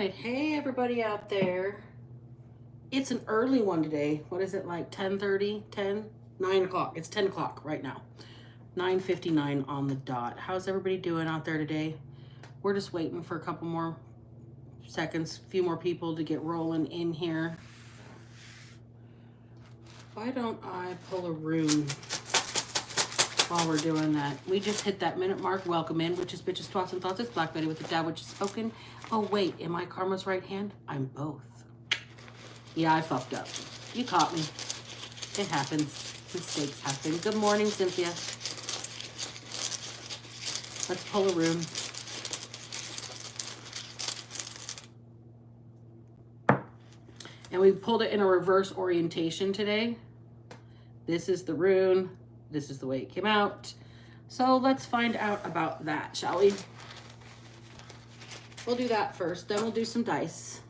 right. Hey, everybody out there. It's an early one today. What is it, like 10:30, 10, 9 o'clock? It's 10 o'clock right now. 9:59 on the dot. How's everybody doing out there today? We're just waiting for a couple more seconds, a few more people to get rolling in here. Why don't I pull a rune while we're doing that? We just hit that minute mark. Welcome in, Witches, Bitches, Twats, and Thoughts. It's Black Betty with the Dad Witch Spoken. Oh, wait, am I Karma's right hand? I'm both. Yeah, I fucked up. You caught me. It happens. Mistakes happen. Good morning, Cynthia. Let's pull a rune. And we pulled it in a reverse orientation today. This is the rune. This is the way it came out. So let's find out about that, shall we? We'll do that first. Then we'll do some dice.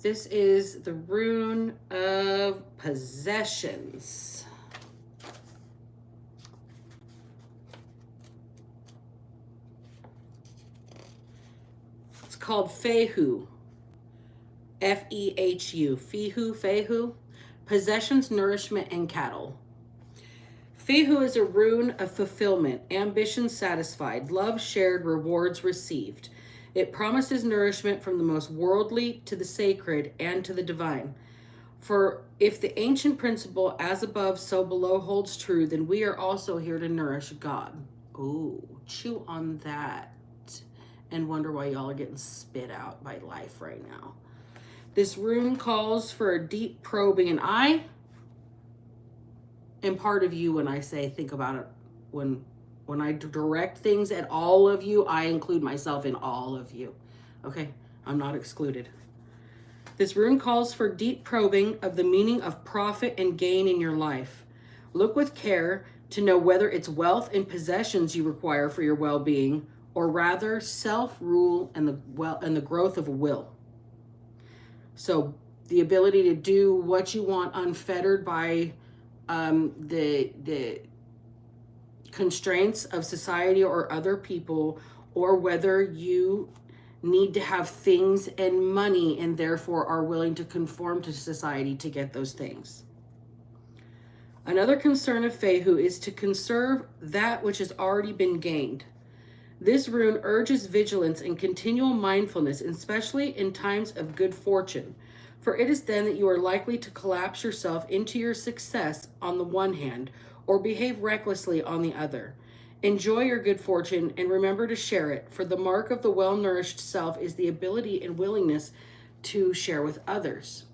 This is the rune of possessions. It's called Fehu. F-E-H-U. Fehu. Possessions, nourishment, and cattle. Fehu is a rune of fulfillment, ambition satisfied, love shared, rewards received. It promises nourishment from the most worldly to the sacred and to the divine. For if the ancient principle, as above, so below, holds true, then we are also here to nourish God. Ooh, chew on that and wonder why y'all are getting spit out by life right now. This rune calls for a deep probing, and I am part of you when I say think about it. When I direct things at all of you, I include myself in all of you. Okay? I'm not excluded. This rune calls for deep probing of the meaning of profit and gain in your life. Look with care to know whether it's wealth and possessions you require for your well-being, or rather self-rule and the growth of a will. So the ability to do what you want unfettered by the constraints of society or other people, or whether you need to have things and money and therefore are willing to conform to society to get those things. Another concern of Fehu is to conserve that which has already been gained. This rune urges vigilance and continual mindfulness, especially in times of good fortune, for it is then that you are likely to collapse yourself into your success on the one hand, or behave recklessly on the other. Enjoy your good fortune and remember to share it, for the mark of the well-nourished self is the ability and willingness to share with others.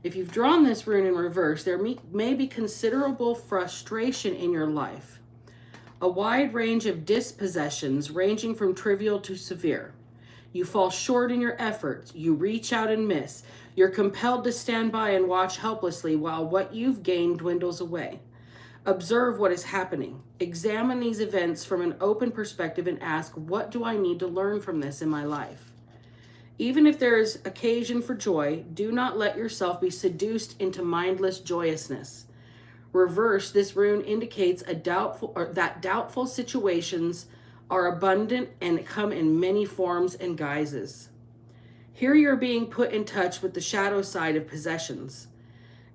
If you've drawn this rune in reverse, there may be considerable frustration in your life. A wide range of dispossessions ranging from trivial to severe. You fall short in your efforts. You reach out and miss. You're compelled to stand by and watch helplessly while what you've gained dwindles away. Observe what is happening. Examine these events from an open perspective and ask, what do I need to learn from this in my life? Even if there is occasion for joy, do not let yourself be seduced into mindless joyousness. Reverse, this rune indicates that doubtful situations are abundant and come in many forms and guises. Here you're being put in touch with the shadow side of possessions.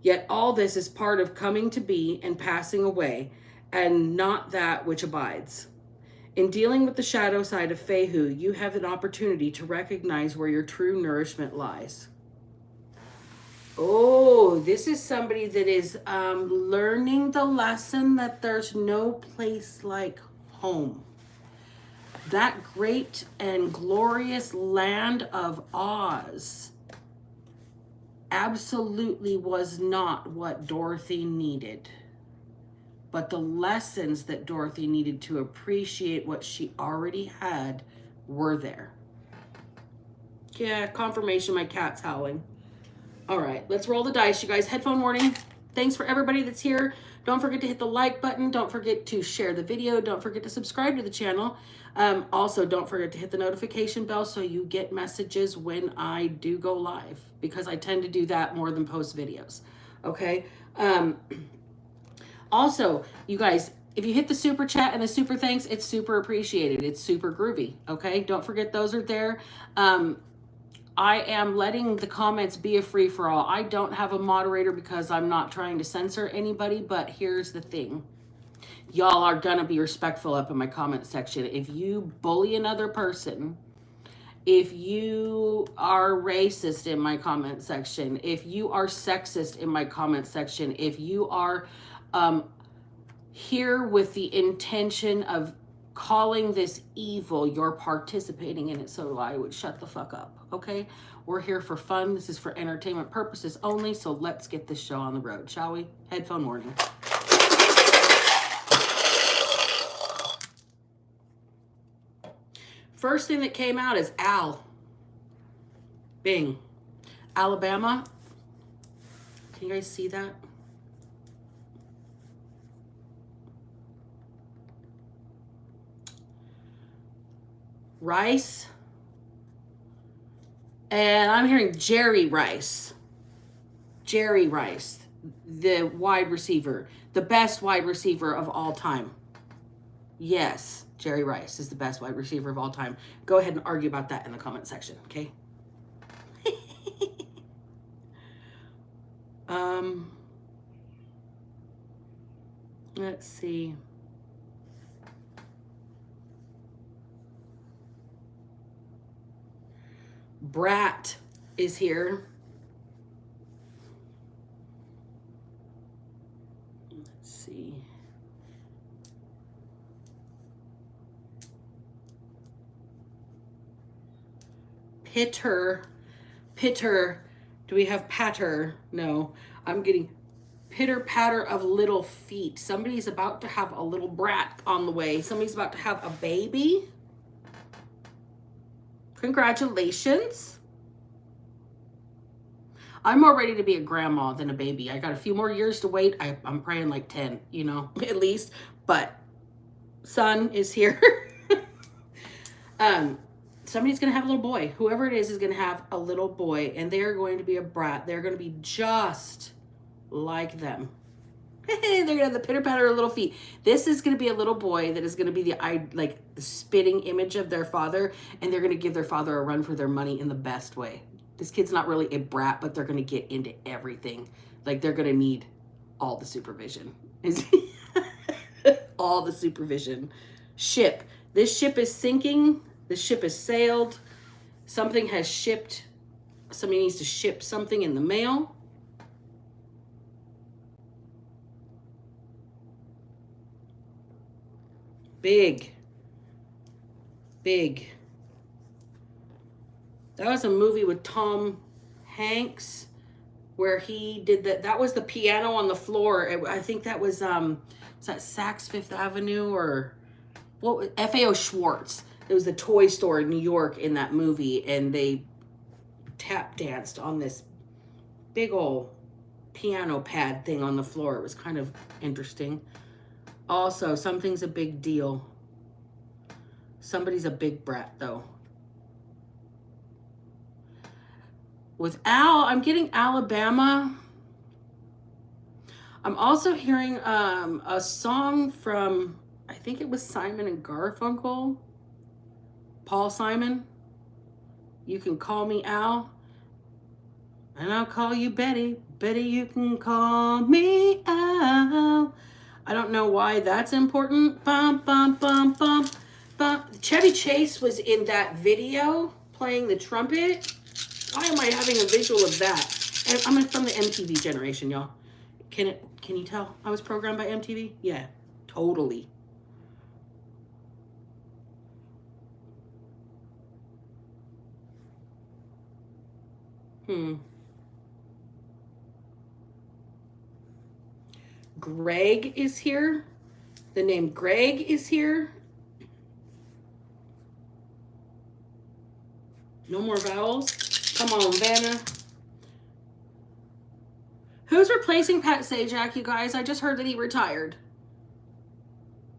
Yet all this is part of coming to be and passing away, and not that which abides. In dealing with the shadow side of Fehu, you have an opportunity to recognize where your true nourishment lies. Oh, this is somebody that is learning the lesson that there's no place like home. That great and glorious land of Oz absolutely was not what Dorothy needed. But the lessons that Dorothy needed to appreciate what she already had were there. Yeah, confirmation, my cat's howling. All right, let's roll the dice, you guys. Headphone warning. Thanks for everybody that's here. Don't forget to hit the like button. Don't forget to share the video. Don't forget to subscribe to the channel. Also, don't forget to hit the notification bell so you get messages when I do go live, because I tend to do that more than post videos. Okay. Also, you guys, If you hit the super chat and the super thanks, it's super appreciated. It's super groovy. Okay. Don't forget those are there. I am letting the comments be a free for all. I don't have a moderator because I'm not trying to censor anybody, but here's the thing. Y'all are gonna be respectful up in my comment section. If you bully another person, if you are racist in my comment section, if you are sexist in my comment section, if you are here with the intention of calling this evil, you're participating in it, so I would shut the fuck up, okay? We're here for fun. This is for entertainment purposes only, so let's get this show on the road, shall we? Headphone warning. First thing that came out is Al. Bing. Alabama. Can you guys see that? Rice. And I'm hearing Jerry Rice. Jerry Rice, the wide receiver, the best wide receiver of all time. Yes, Jerry Rice is the best wide receiver of all time. Go ahead and argue about that in the comment section, okay? Let's see. Brat is here. Let's see. Pitter. Do we have patter? No, I'm getting pitter patter of little feet. Somebody's about to have a little brat on the way. Somebody's about to have a baby. Congratulations. I'm more ready to be a grandma than a baby. I got a few more years to wait. I'm praying like 10, you know, at least. But son is here. Somebody's going to have a little boy. Whoever it is going to have a little boy. And they're going to be a brat. They're going to be just like them. They're going to have the pitter-patter of little feet. This is going to be a little boy that is going to be the spitting image of their father. And they're going to give their father a run for their money in the best way. This kid's not really a brat, but they're going to get into everything. Like, they're going to need all the supervision. All the supervision. Ship. This ship is sinking. The ship has sailed. Something has shipped. Somebody needs to ship something in the mail. Big. That was a movie with Tom Hanks where he did that. That was the piano on the floor. I think that was that Saks Fifth Avenue or what? FAO Schwartz. It was the toy store in New York in that movie, and they tap danced on this big old piano pad thing on the floor. It was kind of interesting. Also, something's a big deal. Somebody's a big brat, though. With Al, I'm getting Alabama. I'm also hearing a song from, I think it was Simon and Garfunkel. Paul Simon. You can call me Al. And I'll call you Betty. Betty, you can call me Al. I don't know why that's important. Bum, bum, bum, bum, bum. Chevy Chase was in that video playing the trumpet. Why am I having a visual of that? And I'm from the MTV generation, y'all. Can you tell I was programmed by MTV? Yeah, totally. Greg is here. The name Greg is here. No more vowels. Come on, Vanna. Who's replacing Pat Sajak, you guys? I just heard that he retired.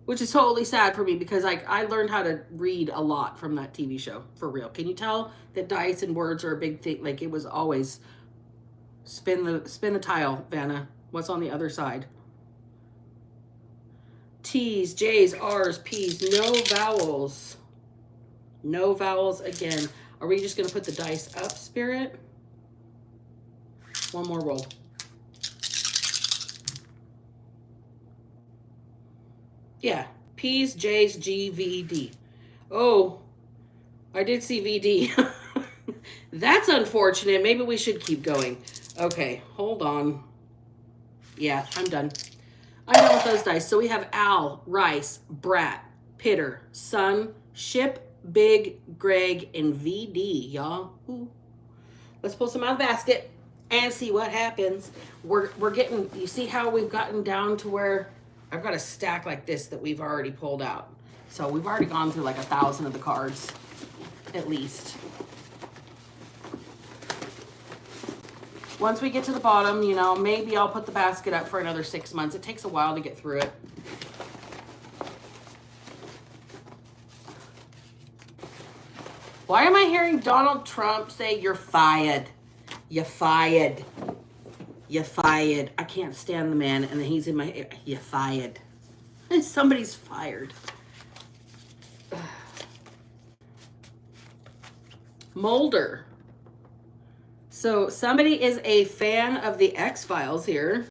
Which is totally sad for me because I learned how to read a lot from that TV show, for real. Can you tell that dice and words are a big thing? Like, it was always spin the tile, Vanna. What's on the other side? T's, J's, R's, P's, no vowels. No vowels again. Are we just going to put the dice up, Spirit? One more roll. Yeah. P's, J's, G, V, D. Oh, I did see VD. That's unfortunate. Maybe we should keep going. Okay, hold on. Yeah, I'm done. I'm done with those dice. So we have Al, Rice, Brat, Pitter, Sun, Ship, Big, Greg, and VD, y'all. Let's pull some out of the basket and see what happens. We're getting, you see how we've gotten down to where I've got a stack like this that we've already pulled out. So we've already gone through like 1,000 of the cards, at least. Once we get to the bottom, you know, maybe I'll put the basket up for another 6 months. It takes a while to get through it. Why am I hearing Donald Trump say you're fired? You're fired. You're fired. I can't stand the man. And then he's in my ear. You're fired. Somebody's fired. Mulder. So somebody is a fan of the X-Files here.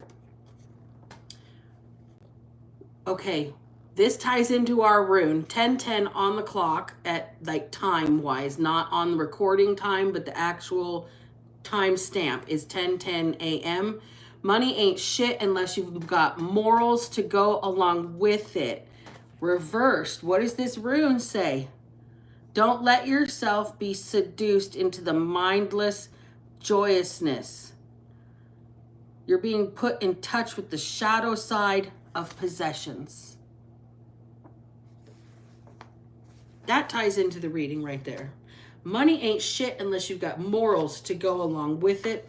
Okay, this ties into our rune. 10:10 on the clock at like time-wise, not on the recording time, but the actual time stamp is 10:10 a.m. Money ain't shit unless you've got morals to go along with it. Reversed, what does this rune say? Don't let yourself be seduced into the mindless joyousness. You're being put in touch with the shadow side of possessions. That ties into the reading right there. Money ain't shit unless you've got morals to go along with it.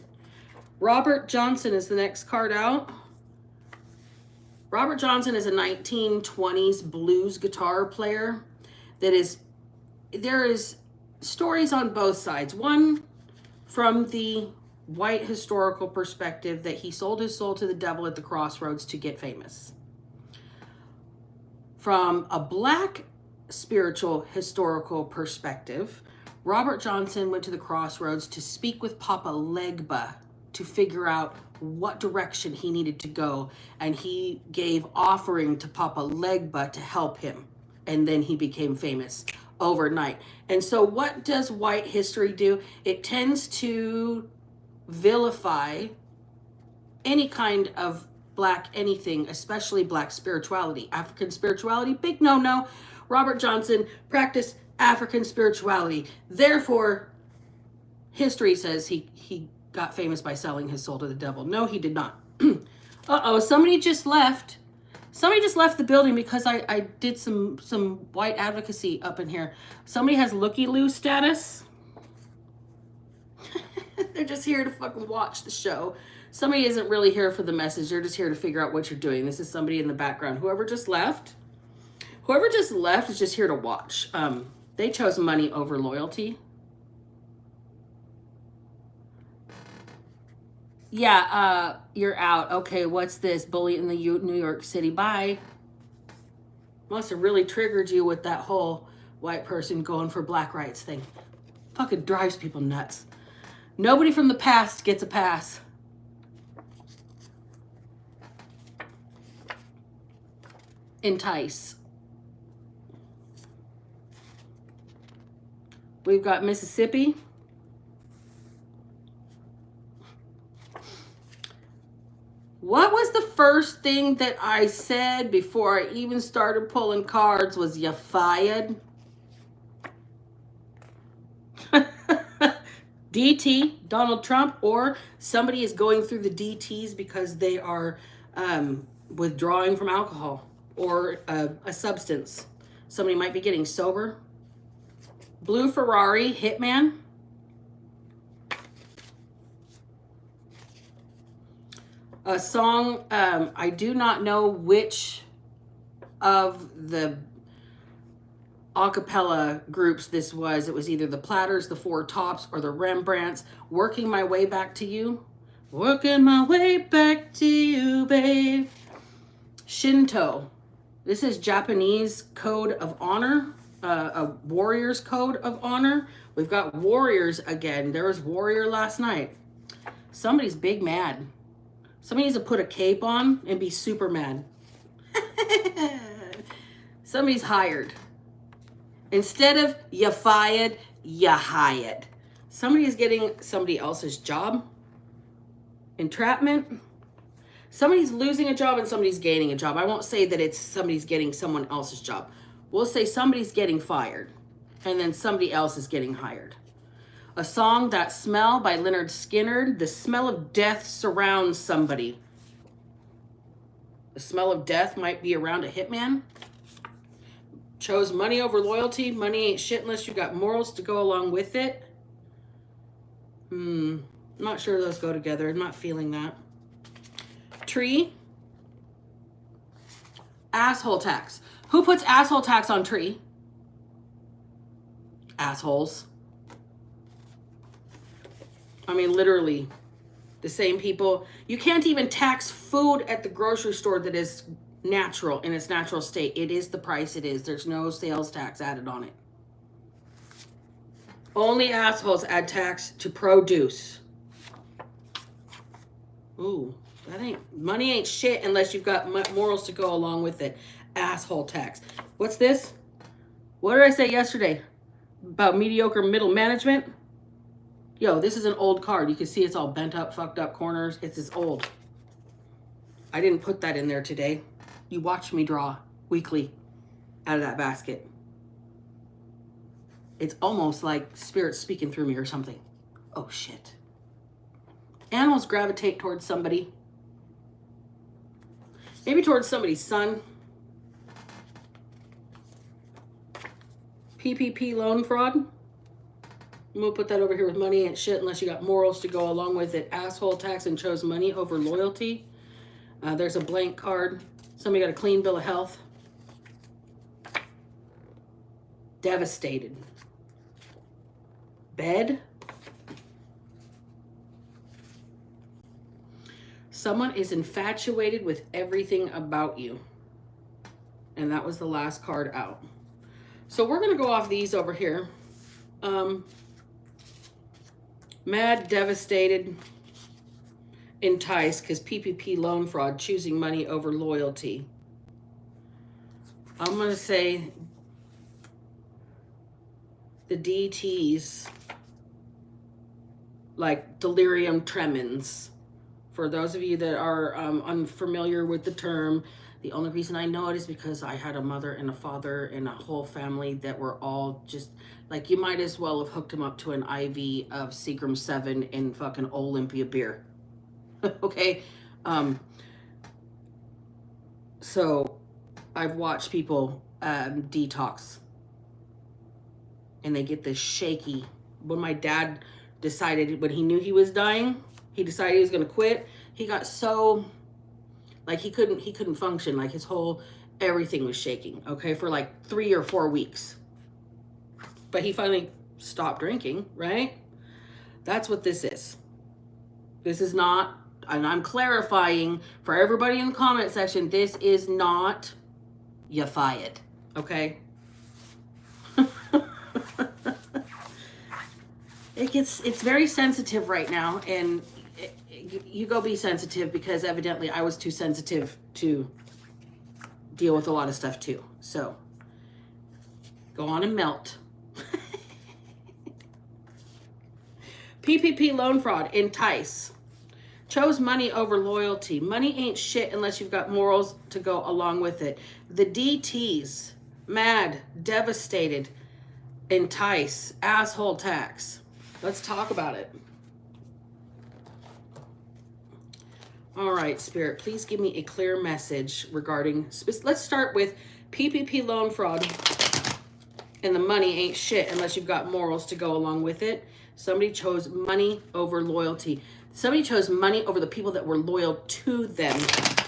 Robert Johnson is the next card out. Robert Johnson is a 1920s blues guitar player that is, there is stories on both sides. One from the white historical perspective that he sold his soul to the devil at the crossroads to get famous. From a black spiritual historical perspective, Robert Johnson went to the crossroads to speak with Papa Legba to figure out what direction he needed to go. And he gave offering to Papa Legba to help him. And then he became famous overnight. And so what does white history do? It tends to vilify any kind of black anything, especially black spirituality. African spirituality, big no-no. Robert Johnson practiced African spirituality. Therefore, history says he got famous by selling his soul to the devil. No, he did not. Uh-oh, somebody just left. Somebody just left the building because I did some white advocacy up in here. Somebody has looky-loo status. They're just here to fucking watch the show. Somebody isn't really here for the message. They're just here to figure out what you're doing. This is somebody in the background. Whoever just left is just here to watch. They chose money over loyalty. Yeah, you're out. Okay, what's this? Bully in the New York City. Bye. Must have really triggered you with that whole white person going for black rights thing. Fucking drives people nuts. Nobody from the past gets a pass. Entice. We've got Mississippi. What was the first thing that I said before I even started pulling cards was you fired? DT, Donald Trump, or somebody is going through the DTs because they are withdrawing from alcohol or a substance. Somebody might be getting sober. Blue Ferrari, Hitman. A song, I do not know which of the a cappella groups this was. It was either the Platters, the Four Tops, or the Rembrandts. Working My Way Back to You. Working my way back to you, babe. Shinto This is Japanese code of honor, a warrior's code of honor. We've got warriors again. There was warrior last night. Somebody's big mad. Somebody needs to put a cape on and be super mad. Somebody's hired. Instead of you fired, you hired. Somebody is getting somebody else's job. Entrapment. Somebody's losing a job and somebody's gaining a job. I won't say that it's somebody's getting someone else's job. We'll say somebody's getting fired and then somebody else is getting hired. A song, That Smell by Leonard Skinner. The smell of death surrounds somebody. The smell of death might be around a hitman. Chose money over loyalty. Money ain't shit unless you got morals to go along with it. I'm not sure those go together. I'm not feeling that. Tree. Asshole tax. Who puts asshole tax on tree? Assholes. I mean, literally, the same people. You can't even tax food at the grocery store that is natural, in its natural state. It is the price it is. There's no sales tax added on it. Only assholes add tax to produce. Ooh, money ain't shit unless you've got morals to go along with it. Asshole tax. What's this? What did I say yesterday about mediocre middle management? Yo, this is an old card. You can see it's all bent up, fucked up corners. It's old. I didn't put that in there today. You watch me draw weekly out of that basket. It's almost like spirit speaking through me or something. Oh, shit. Animals gravitate towards somebody. Maybe towards somebody's son. PPP loan fraud. I'm going to put that over here with money ain't shit unless you got morals to go along with it. Asshole tax and chose money over loyalty. There's a blank card. Somebody got a clean bill of health. Devastated. Bed. Someone is infatuated with everything about you. And that was the last card out. So we're going to go off these over here. Mad, devastated, enticed, because PPP loan fraud, choosing money over loyalty. I'm going to say the DTs, like delirium tremens. For those of you that are unfamiliar with the term, the only reason I know it is because I had a mother and a father and a whole family that were all just, like, you might as well have hooked him up to an IV of Seagram 7 and fucking Olympia beer. Okay? So I've watched people detox. And they get this shaky. When my dad decided, when he knew he was dying, he decided he was going to quit. He got so, like, he couldn't function. Like, his whole, everything was shaking, okay, for like 3 or 4 weeks. But he finally stopped drinking, right? That's what this is. This is not, and I'm clarifying for everybody in the comment section, this is not you fired, okay? It's very sensitive right now, and you go be sensitive, because evidently I was too sensitive to deal with a lot of stuff too. So go on and melt. PPP loan fraud, entice. Chose money over loyalty. Money ain't shit unless you've got morals to go along with it. The DTs, mad, devastated, entice, asshole tax. Let's talk about it. All right, Spirit, please give me a clear message regarding, let's start with PPP loan fraud. And the money ain't shit unless you've got morals to go along with it. Somebody chose money over loyalty. Somebody chose money over the people that were loyal to them.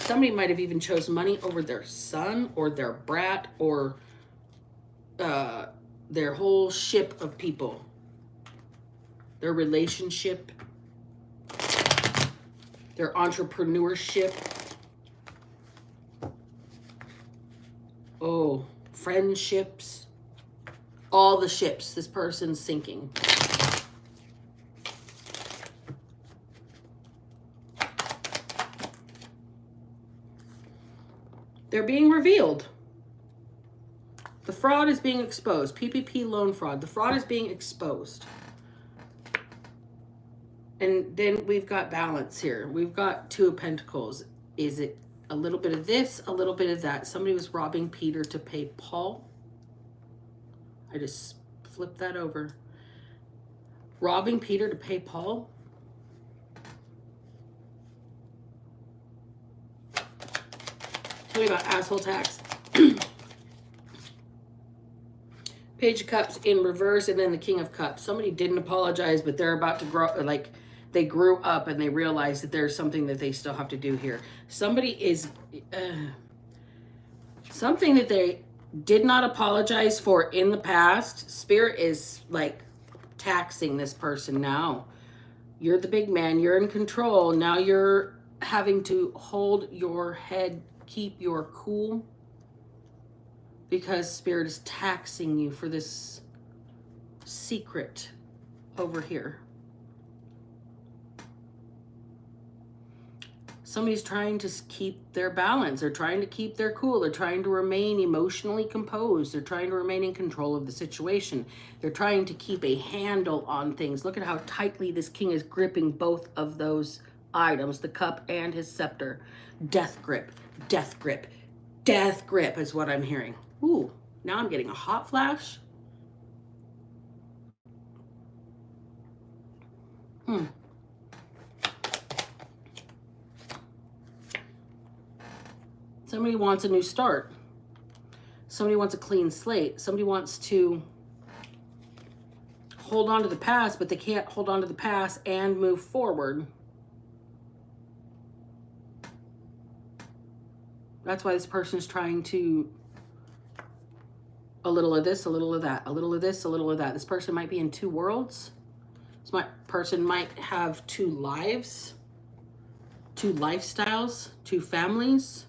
Somebody might have even chose money over their son or their brat or their whole ship of people. Their relationship. Their entrepreneurship. Oh, friendships. All the ships. This person's sinking. They're being revealed. The fraud is being exposed. PPP loan fraud. The fraud is being exposed. And then we've got balance here. We've got Two of Pentacles. Is it a little bit of this, a little bit of that? Somebody was robbing Peter to pay Paul. I just flipped that over. Robbing Peter to pay Paul. Tell me about asshole tax. Page of Cups in reverse, and then the King of Cups. Somebody didn't apologize, but they're about to grow, like they grew up and they realized that there's something that they still have to do here. Somebody is, something that they did not apologize for in the past. Spirit is like taxing this person now. You're the big man. You're in control. Now you're having to hold your head, keep your cool, because Spirit is taxing you for this secret over here. Somebody's trying to keep their balance. They're trying to keep their cool. They're trying to remain emotionally composed. They're trying to remain in control of the situation. They're trying to keep a handle on things. Look at how tightly this king is gripping both of those items, the cup and his scepter. Death grip, death grip, death grip is what I'm hearing. Ooh, now I'm getting a hot flash. Somebody wants a new start. Somebody wants a clean slate. Somebody wants to hold on to the past, but they can't hold on to the past and move forward. That's why this person is trying to a little of this, a little of that, a little of this, a little of that. This person might be in two worlds. This person might have two lives, two lifestyles, two families.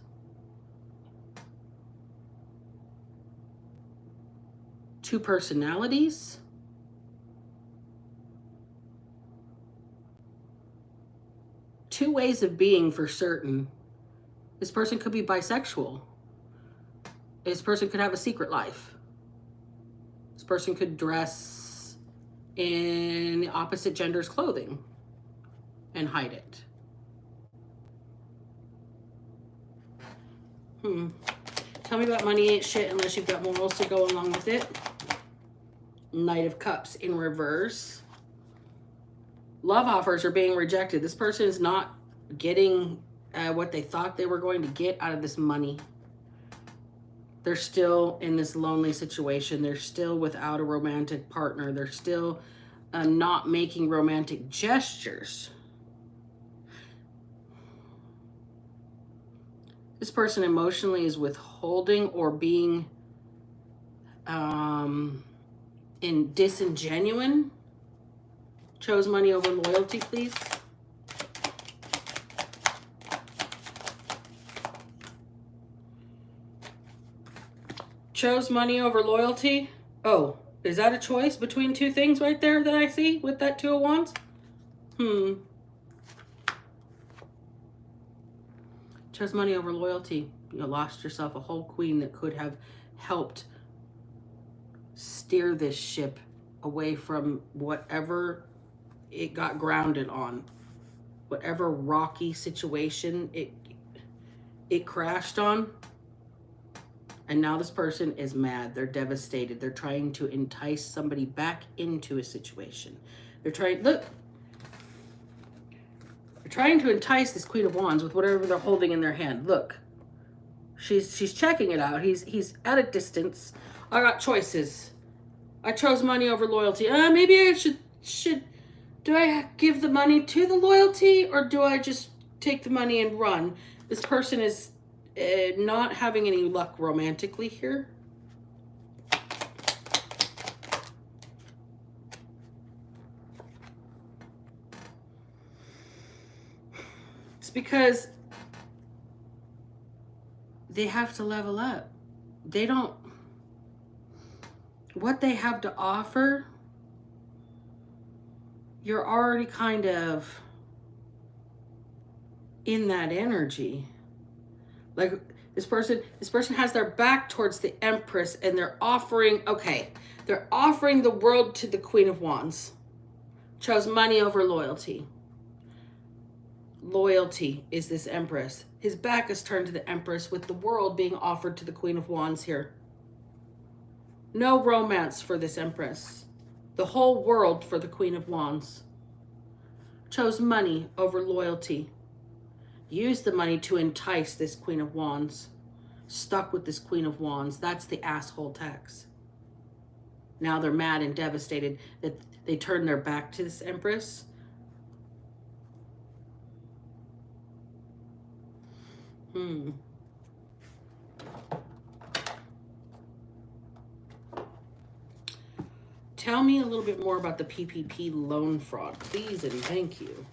Two personalities. Two ways of being for certain. This person could be bisexual. This person could have a secret life. This person could dress in the opposite gender's clothing and hide it. Tell me about money ain't shit unless you've got morals to go along with it. Knight of Cups in reverse. Love offers are being rejected. This person is not getting what they thought they were going to get out of this money. They're still in this lonely situation. They're still without a romantic partner. They're still not making romantic gestures. This person emotionally is withholding or being disingenuine. Chose money over loyalty, please. Chose money over loyalty. Oh, is that a choice between two things right there that I see with that Two of Wands? Chose money over loyalty. You lost yourself a whole queen that could have helped steer this ship away from whatever it got grounded on, whatever rocky situation it crashed on. And now this person is mad. They're devastated. They're trying to entice somebody back into a situation. They're trying to entice this Queen of Wands with whatever they're holding in their hand. Look, she's checking it out. He's at a distance. I got choices. I chose money over loyalty. Maybe I should. Do I give the money to the loyalty, or do I just take the money and run? This person is not having any luck romantically here. It's because they have to level up. they don't, what they have to offer, you're already kind of in that energy. Like this person has their back towards the Empress, and they're offering the world to the Queen of Wands. Chose money over loyalty. Loyalty is this Empress. His back is turned to the Empress, with the world being offered to the Queen of Wands here. No romance for this Empress. The whole world for the Queen of Wands. Chose money over loyalty. Used the money to entice this Queen of Wands. Stuck with this Queen of Wands. That's the asshole tax. Now they're mad and devastated that they turned their back to this Empress. Tell me a little bit more about the PPP loan fraud, please and thank you.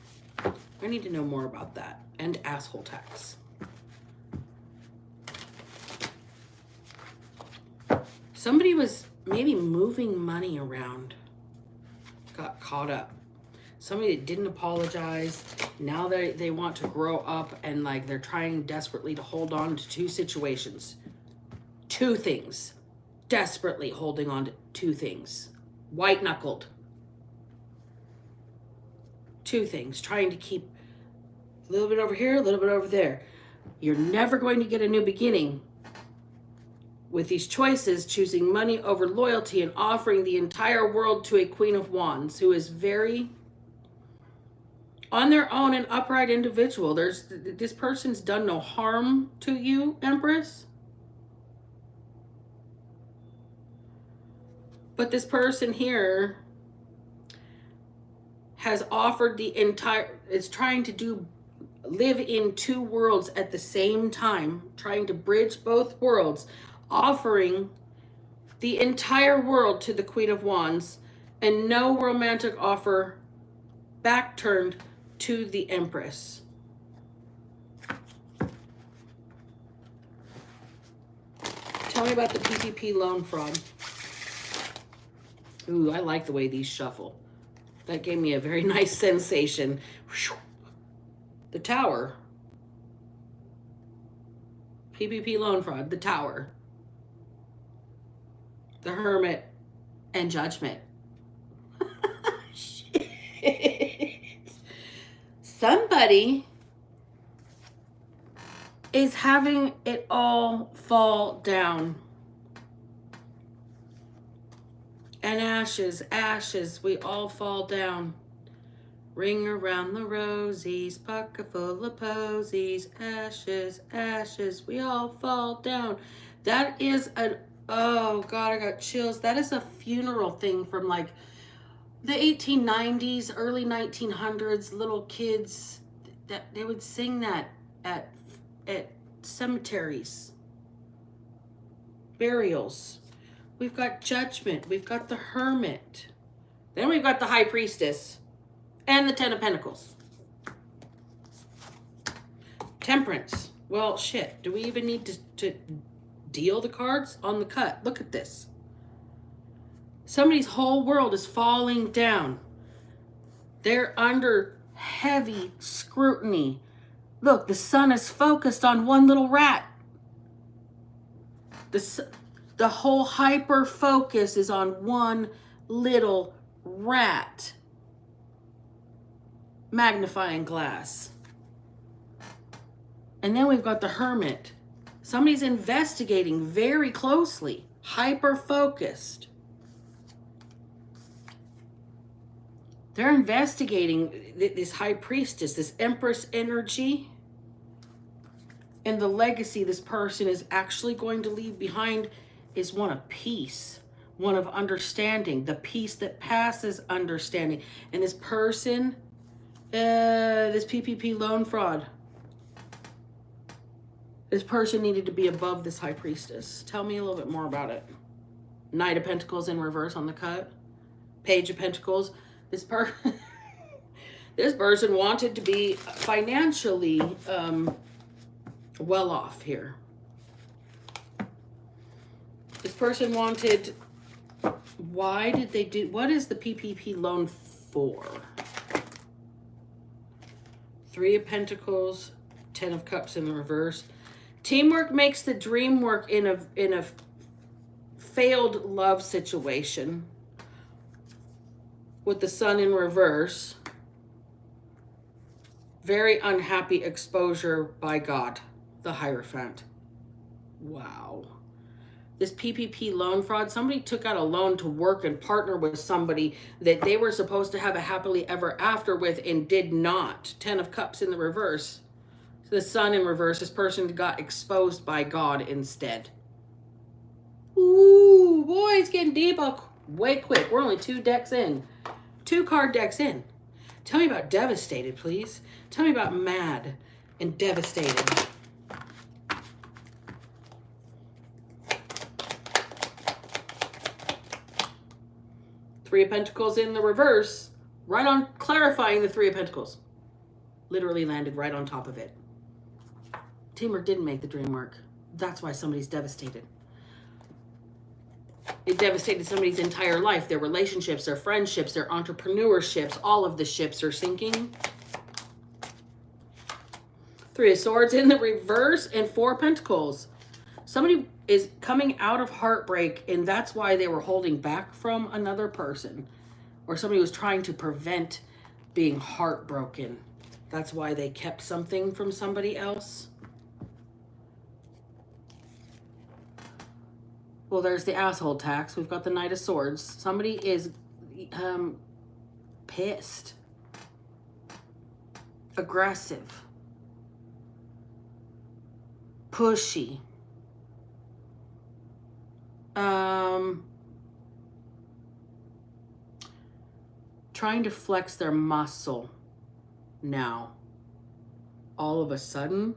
I need to know more about that. And asshole tax. Somebody was maybe moving money around. Got caught up. Somebody that didn't apologize. Now they want to grow up, and like they're trying desperately to hold on to two situations. Two things. Desperately holding on to two things. White knuckled. Two things. Trying to keep a little bit over here, a little bit over there. You're never going to get a new beginning with these choices, choosing money over loyalty and offering the entire world to a Queen of Wands who is very on their own an upright individual. This person's done no harm to you, Empress. But this person here has offered the entire, is trying to live in two worlds at the same time, trying to bridge both worlds, offering the entire world to the Queen of Wands, and no romantic offer, back turned to the Empress. Tell me about the PPP loan fraud. Ooh, I like the way these shuffle. That gave me a very nice sensation. The Tower. PPP loan fraud. The Tower. The Hermit. And Judgment. Shit. Somebody is having it all fall down. And ashes, ashes, we all fall down. Ring around the rosies, pocket full of posies. Ashes, ashes, we all fall down. That is oh God, I got chills. That is a funeral thing from like the 1890s, early 1900s. Little kids, that they would sing that at cemeteries, burials. We've got Judgment. We've got the Hermit. Then we've got the High Priestess and the Ten of Pentacles. Temperance. Well, shit. Do we even need to deal the cards on the cut? Look at this. Somebody's whole world is falling down. They're under heavy scrutiny. Look, the sun is focused on one little rat. The whole hyper focus is on one little rat. Magnifying glass. And then we've got the Hermit. Somebody's investigating very closely. Hyper focused. They're investigating this High Priestess, this Empress energy. And the legacy this person is actually going to leave behind is one of peace, one of understanding, the peace that passes understanding. And this person, this PPP loan fraud, this person needed to be above this High Priestess. Tell me a little bit more about it. Knight of Pentacles in reverse on the cut. Page of Pentacles. This person wanted to be financially well off here. This person wanted, why did they do, what is the PPP loan for? 3 of Pentacles, 10 of Cups in the reverse. Teamwork makes the dream work in a failed love situation with the Sun in reverse. Very unhappy exposure by God, the Hierophant. Wow. This PPP loan fraud, somebody took out a loan to work and partner with somebody that they were supposed to have a happily ever after with and did not. 10 of Cups in the reverse. The Sun in reverse, this person got exposed by God instead. Ooh, boy, it's getting deep way quick. We're only 2 decks in. 2 card decks in. Tell me about devastated, please. Tell me about mad and devastated. Three of Pentacles in the reverse, right on clarifying the 3 of Pentacles. Literally landed right on top of it. Teamwork didn't make the dream work. That's why somebody's devastated. It devastated somebody's entire life. Their relationships, their friendships, their entrepreneurships, all of the ships are sinking. 3 of Swords in the reverse and 4 of Pentacles. Somebody is coming out of heartbreak, and that's why they were holding back from another person. Or somebody was trying to prevent being heartbroken. That's why they kept something from somebody else. Well, there's the asshole tax. We've got the Knight of Swords. Somebody is pissed. Aggressive. Pushy. Trying to flex their muscle now. All of a sudden.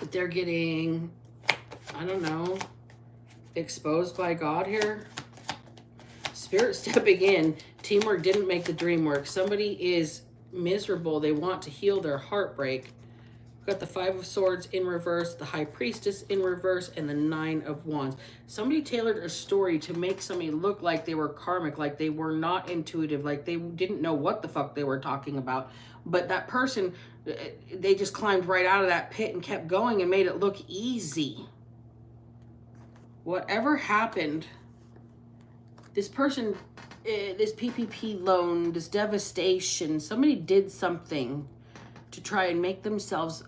But they're getting, I don't know, exposed by God here. Spirit stepping in. Teamwork didn't make the dream work. Somebody is miserable. They want to heal their heartbreak. We've got the 5 of Swords in reverse, the High Priestess in reverse, and the 9 of Wands. Somebody tailored a story to make somebody look like they were karmic, like they were not intuitive, like they didn't know what the fuck they were talking about. But that person, they just climbed right out of that pit and kept going and made it look easy. Whatever happened, this person, this PPP loan, this devastation, somebody did something to try and make themselves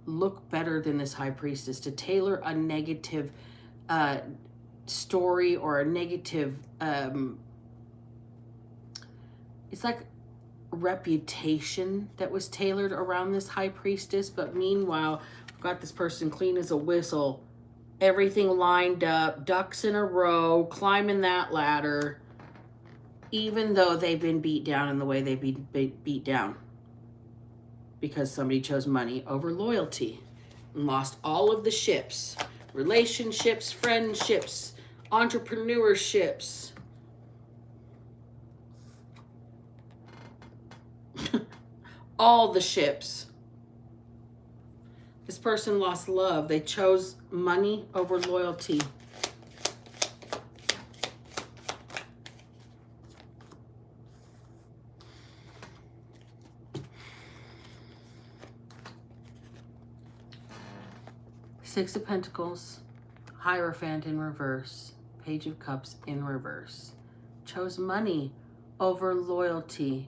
look better than this High Priestess, to tailor a negative story or a negative, it's like reputation that was tailored around this High Priestess. But meanwhile, I've got this person clean as a whistle, everything lined up, ducks in a row, climbing that ladder, even though they've been beat down in the way they've been beat down. Because somebody chose money over loyalty and lost all of the ships. Relationships, friendships, entrepreneurships. All the ships. This person lost love. They chose money over loyalty. Six of Pentacles, Hierophant in reverse, Page of Cups in reverse. Chose money over loyalty.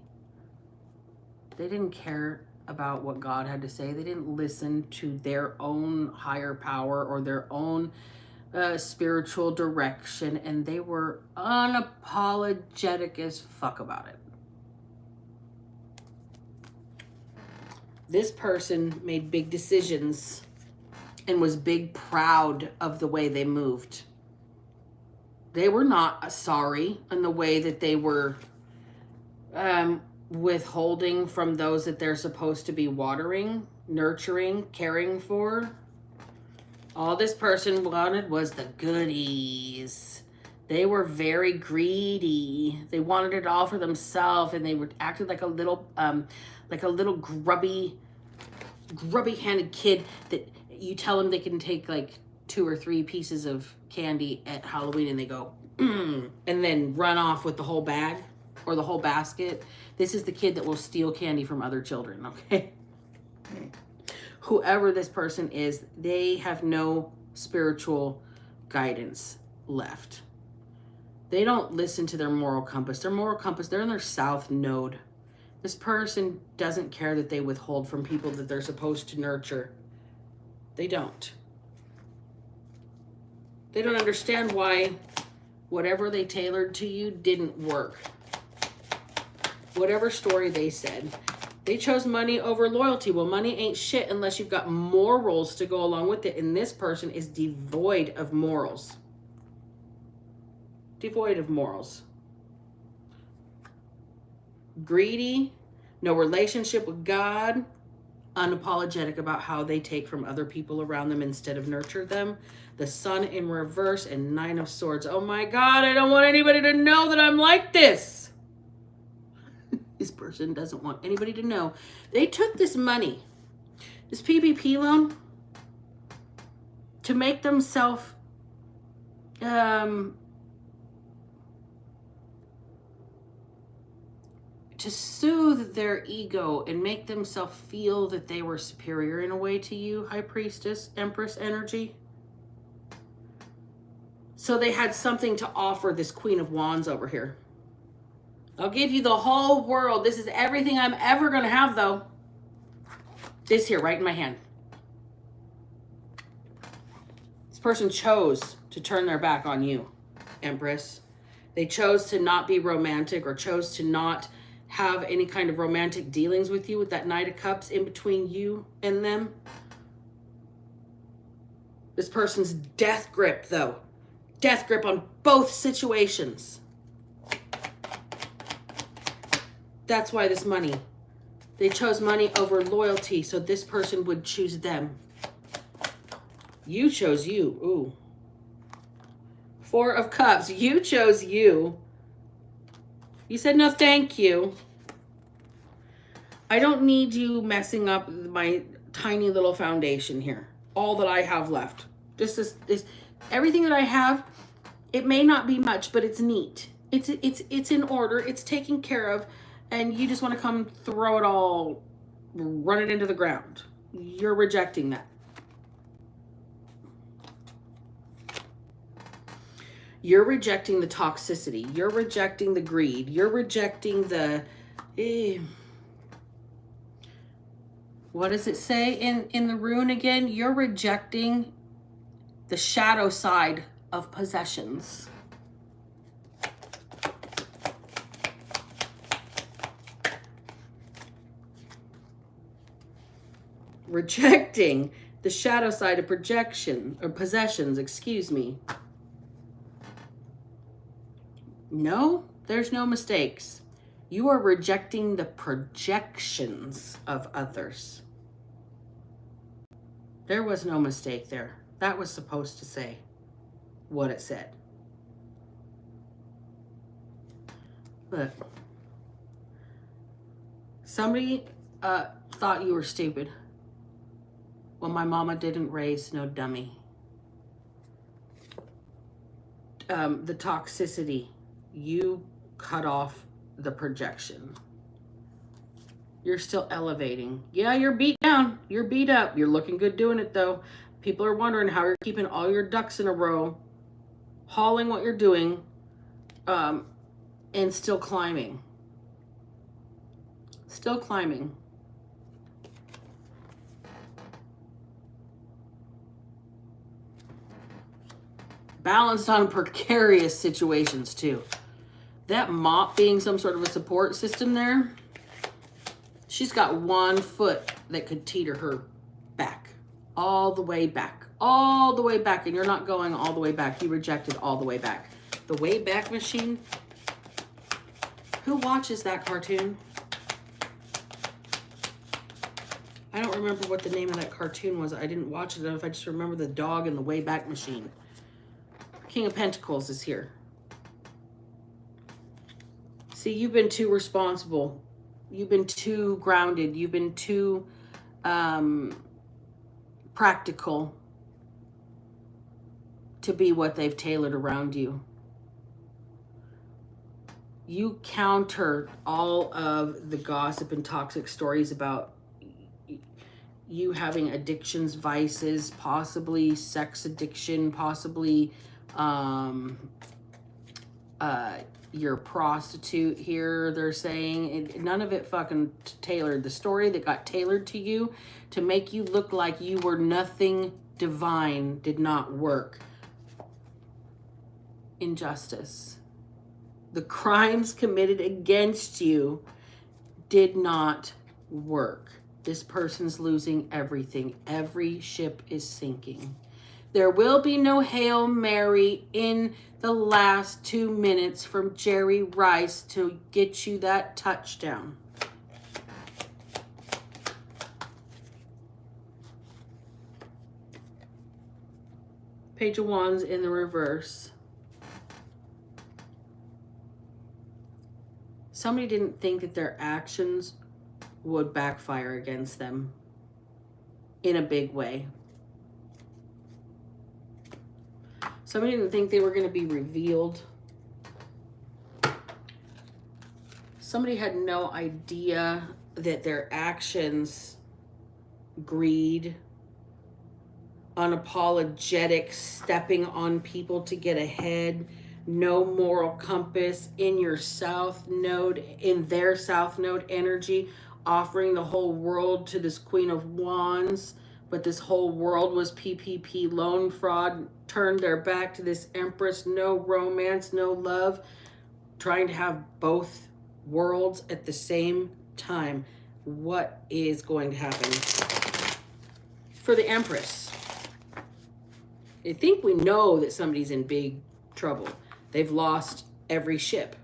They didn't care about what God had to say. They didn't listen to their own higher power or their own spiritual direction, and they were unapologetic as fuck about it. This person made big decisions and was big proud of the way they moved. They were not sorry in the way that they were withholding from those that they're supposed to be watering, nurturing, caring for. All this person wanted was the goodies. They were very greedy. They wanted it all for themselves, and they were acted like a little grubby-handed kid that you tell them they can take like 2 or 3 pieces of candy at Halloween and they go, and then run off with the whole bag or the whole basket. This is the kid that will steal candy from other children, okay? Whoever this person is, they have no spiritual guidance left. They don't listen to their moral compass. Their moral compass, they're in their south node. This person doesn't care that they withhold from people that they're supposed to nurture. They don't. They don't understand why whatever they tailored to you didn't work. Whatever story they said. They chose money over loyalty. Well, money ain't shit unless you've got morals to go along with it. And this person is devoid of morals. Devoid of morals. Greedy, no relationship with God, unapologetic about how they take from other people around them instead of nurture them. The Sun in reverse and 9 of Swords. Oh my God, I don't want anybody to know that I'm like this. This person doesn't want anybody to know. They took this money, this PPP loan, to make themselves to soothe their ego and make themselves feel that they were superior in a way to you, High Priestess, Empress energy. So they had something to offer this Queen of Wands over here. I'll give you the whole world. This is everything I'm ever going to have, though. This here, right in my hand. This person chose to turn their back on you, Empress. They chose to not be romantic or chose to not have any kind of romantic dealings with you with that Knight of Cups in between you and them. This person's death grip, though. Death grip on both situations. That's why this money. They chose money over loyalty, so this person would choose them. You chose you. Ooh. 4 of Cups. You chose you. You said no thank you. I don't need you messing up my tiny little foundation here. All that I have left. Just this everything that I have, it may not be much, but it's neat. It's in order. It's taken care of. And you just want to come throw it all, run it into the ground. You're rejecting that. You're rejecting the toxicity. You're rejecting the greed. You're rejecting the... what does it say in the rune again? You're rejecting the shadow side of possessions. Rejecting the shadow side of projection or possessions, excuse me. No, there's no mistakes. You are rejecting the projections of others. There was no mistake there. That was supposed to say what it said. Look. Somebody thought you were stupid. Well, my mama didn't raise no dummy. The toxicity. You cut off the projection. You're still elevating. Yeah, you're beat down. You're beat up. You're looking good doing it, though. People are wondering how you're keeping all your ducks in a row, hauling what you're doing, and still climbing. Still climbing. Balanced on precarious situations, too. That mop being some sort of a support system there, she's got 1 foot that could teeter her back. All the way back. All the way back. And you're not going all the way back. You rejected all the way back. The Wayback Machine? Who watches that cartoon? I don't remember what the name of that cartoon was. I didn't watch it enough. I just remember the dog and the Wayback Machine. King of Pentacles is here. See, you've been too responsible. You've been too grounded. You've been too practical. to be what they've tailored around you. You counter all of the gossip and toxic stories about you having addictions, vices, possibly sex addiction, possibly you're a prostitute here, they're saying. None of it fucking tailored. The story that got tailored to you to make you look like you were nothing divine did not work. Injustice. The crimes committed against you did not work. This person's losing everything. Every ship is sinking. There will be no Hail Mary in the last 2 minutes from Jerry Rice to get you that touchdown. Page of Wands in the reverse. Somebody didn't think that their actions would backfire against them in a big way. Somebody didn't think they were going to be revealed. Somebody had no idea that their actions, greed, unapologetic stepping on people to get ahead, no moral compass in your south node, in their south node energy, offering the whole world to this Queen of Wands, but this whole world was PPP loan fraud, turned their back to this Empress, no romance, no love, trying to have both worlds at the same time. What is going to happen for the Empress? I think we know that somebody's in big trouble. They've lost every ship.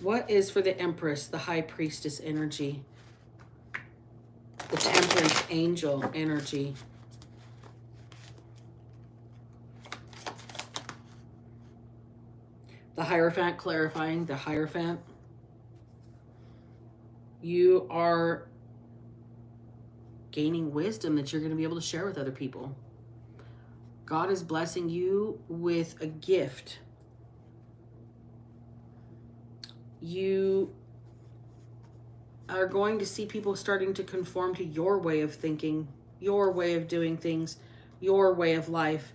What is for the Empress, the High Priestess energy? The Temperance Angel energy. The Hierophant clarifying, the Hierophant. You are gaining wisdom that you're going to be able to share with other people. God is blessing you with a gift. You are going to see people starting to conform to your way of thinking, your way of doing things, your way of life,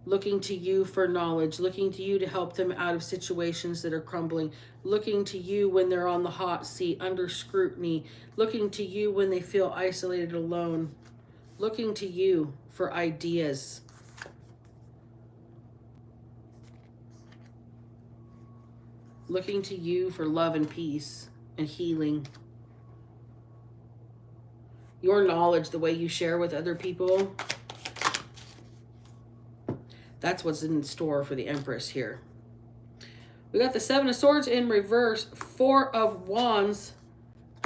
looking to you for knowledge, looking to you to help them out of situations that are crumbling, looking to you when they're on the hot seat, under scrutiny, looking to you when they feel isolated, alone, looking to you for ideas. Looking to you for love and peace and healing. Your knowledge, the way you share with other people, that's what's in store for the Empress here. We got the Seven of Swords in reverse, Four of Wands,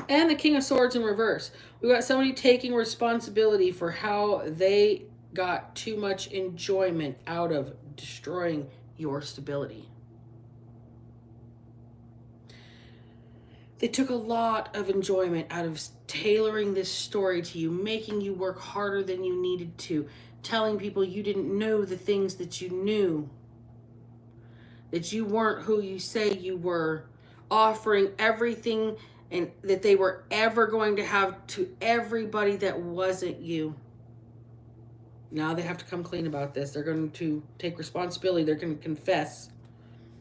and the King of Swords in reverse. We got somebody taking responsibility for how they got too much enjoyment out of destroying your stability. They took a lot of enjoyment out of tailoring this story to you, making you work harder than you needed to, telling people you didn't know the things that you knew, that you weren't who you say you were, offering everything and that they were ever going to have to everybody that wasn't you. Now they have to come clean about this. They're going to take responsibility. They're going to confess.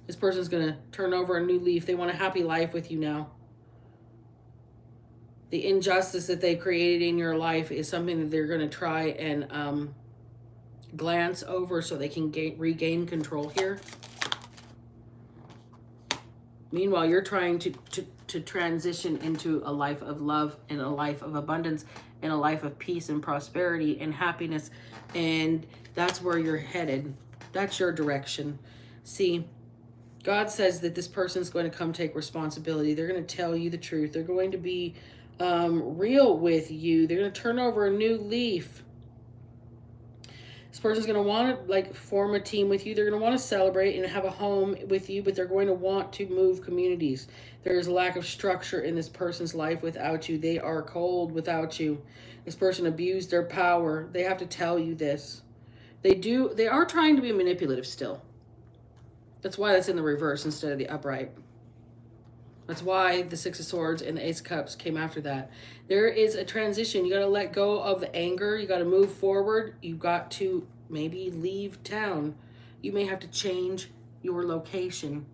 This person's going to turn over a new leaf. They want a happy life with you now. The injustice that they created in your life is something that they're going to try and glance over so they can regain control here. Meanwhile, you're trying to transition into a life of love and a life of abundance and a life of peace and prosperity and happiness. And that's where you're headed. That's your direction. See, God says that this person's going to come take responsibility. They're going to tell you the truth. They're going to be real with you. They're going to turn over a new leaf. This person's going to want to like form a team with you. They're going to want to celebrate and have a home with you, but they're going to want to move communities. There is a lack of structure in this person's life without you. They are cold without you. This person abused their power. They have to tell you this. They are trying to be manipulative still. That's why that's in the reverse instead of the upright. That's why the Six of Swords and the Ace of Cups came after that. There is a transition. You got to let go of the anger. You got to move forward. You got to maybe leave town. You may have to change your location.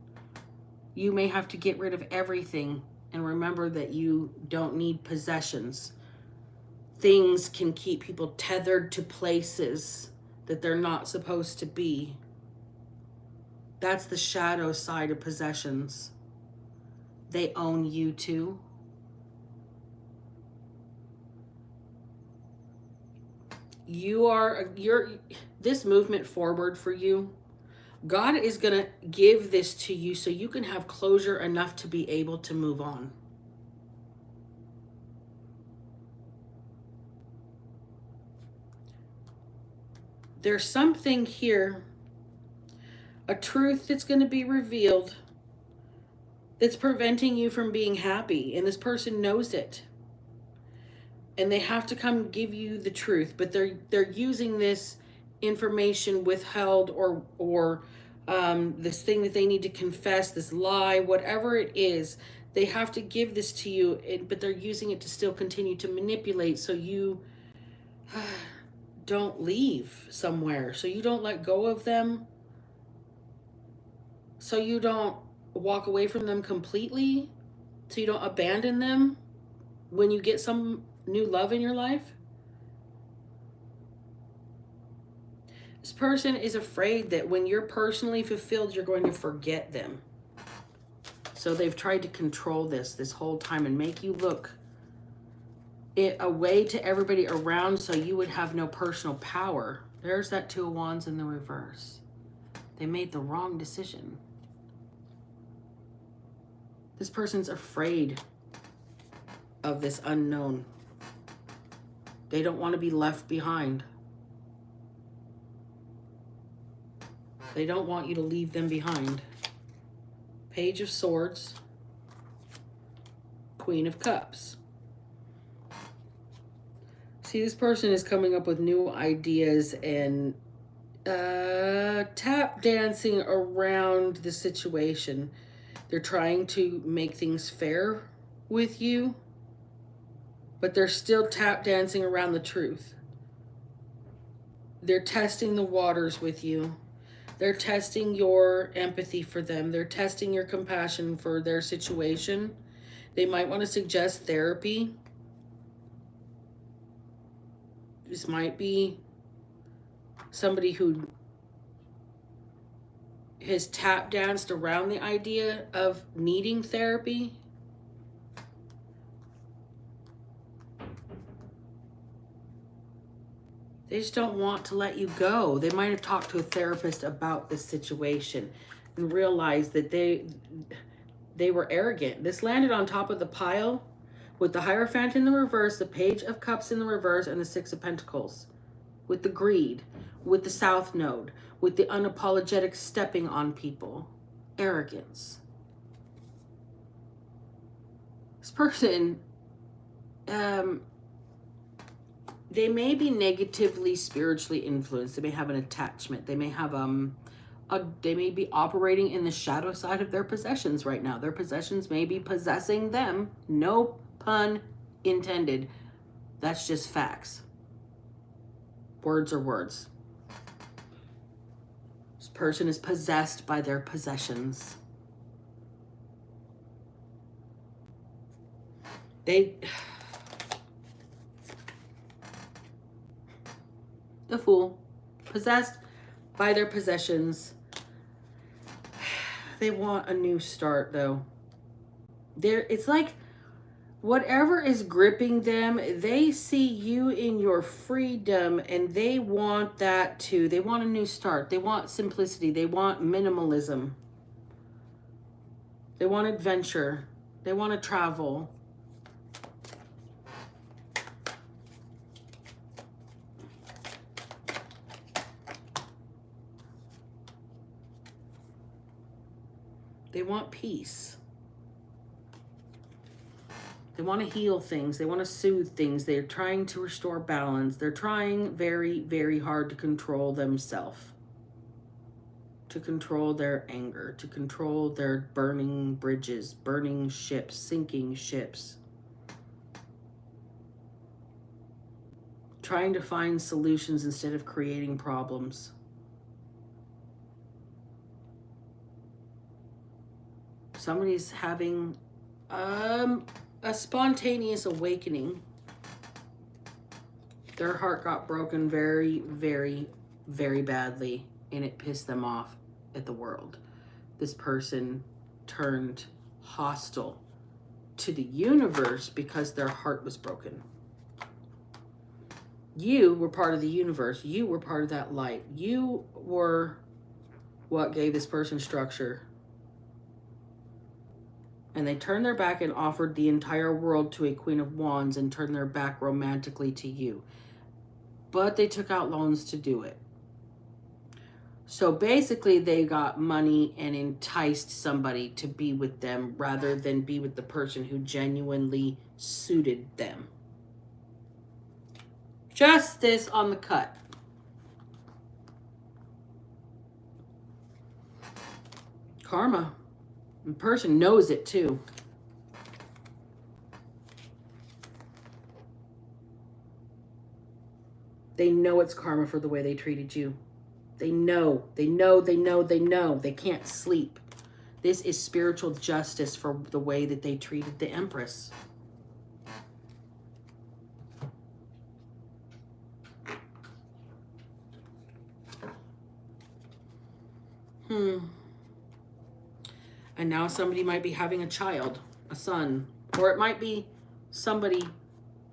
You may have to get rid of everything. And remember that you don't need possessions. Things can keep people tethered to places that they're not supposed to be. That's the shadow side of possessions. They own you too. This movement forward for you, God is going to give this to you so you can have closure enough to be able to move on. There's something here, a truth that's going to be revealed that's preventing you from being happy, and this person knows it. And they have to come give you the truth, but they're using this information withheld or this thing that they need to confess, this lie, whatever it is, they have to give this to you, but they're using it to still continue to manipulate so you don't leave somewhere, so you don't let go of them, so you don't walk away from them completely, so you don't abandon them when you get some new love in your life. This person is afraid that when you're personally fulfilled, you're going to forget them. So they've tried to control this whole time and make you look a way to everybody around so you would have no personal power. There's that Two of Wands in the reverse. They made the wrong decision. This person's afraid of this unknown. They don't want to be left behind. They don't want you to leave them behind. Page of Swords, Queen of Cups. See, this person is coming up with new ideas and tap dancing around the situation. They're trying to make things fair with you, but they're still tap dancing around the truth. They're testing the waters with you. They're testing your empathy for them. They're testing your compassion for their situation. They might want to suggest therapy. This might be somebody who has tap danced around the idea of needing therapy. They just don't want to let you go. They might have talked to a therapist about this situation and realized that they were arrogant. This landed on top of the pile with the Hierophant in the reverse, the Page of Cups in the reverse, and the Six of Pentacles. With the greed, with the South Node, with the unapologetic stepping on people. Arrogance. This person, they may be negatively spiritually influenced. They may have an attachment. They may have they may be operating in the shadow side of their possessions right now. Their possessions may be possessing them. No pun intended. That's just facts. Words are words. This person is possessed by their possessions. The Fool, possessed by their possessions. They want a new start though. It's like whatever is gripping them, they see you in your freedom and they want that too. They want a new start. They want simplicity. They want minimalism. They want adventure. They want to travel. They want peace. They want to heal things. They want to soothe things. They're trying to restore balance. They're trying very, very hard to control themselves, to control their anger, to control their burning bridges, burning ships, sinking ships. Trying to find solutions instead of creating problems. Somebody's having a spontaneous awakening. Their heart got broken very, very, very badly, and it pissed them off at the world. This person turned hostile to the universe because their heart was broken. You were part of the universe. You were part of that light. You were what gave this person structure. And they turned their back and offered the entire world to a Queen of Wands and turned their back romantically to you. But they took out loans to do it. So basically they got money and enticed somebody to be with them rather than be with the person who genuinely suited them. Justice on the cut. Karma. The person knows it too. They know it's karma for the way they treated you. They know. They can't sleep. This is spiritual justice for the way that they treated the Empress. And now somebody might be having a child, a son. Or it might be somebody